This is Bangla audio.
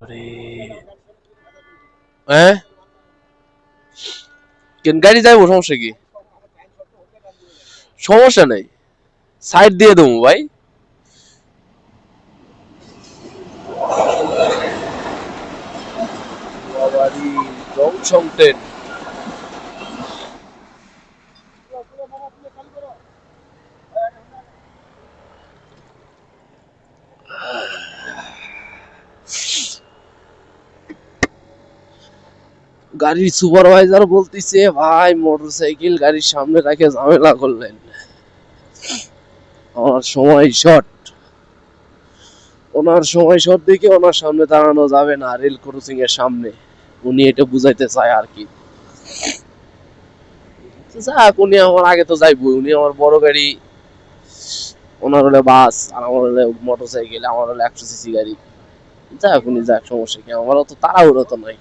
আরে হ্যাঁ, কেন গাড়ি যাইবো, সমস্যা কি? সমস্যা নাই, সাইড দিয়ে দেবো ভাই। বাবারি, জংশন ট্রেন। গাড়ির সুপারভাইজার বলতিছে ভাই মোটরসাইকেল গাড়ির সামনে রাখে ঝামেলা করলেন, আমার সময় শর্ট। ওনার সময় শর্ট দেখে ওনার সামনে দাঁড়ানো যাবে না রেল ক্রসিং এর সামনে, উনি এটা বুঝাইতে চায় আর কি। যাক, উনি আমার আগে তো যাইবো, উনি আমার বড় গাড়ি, ওনার হলে বাস, আর আমার হলে মোটরসাইকেল, আমার হলে 100 সিসি গাড়ি। যাক উনি যাক, সমস্যা কি, আমার তো তাড়াহুড়ো তো নাই।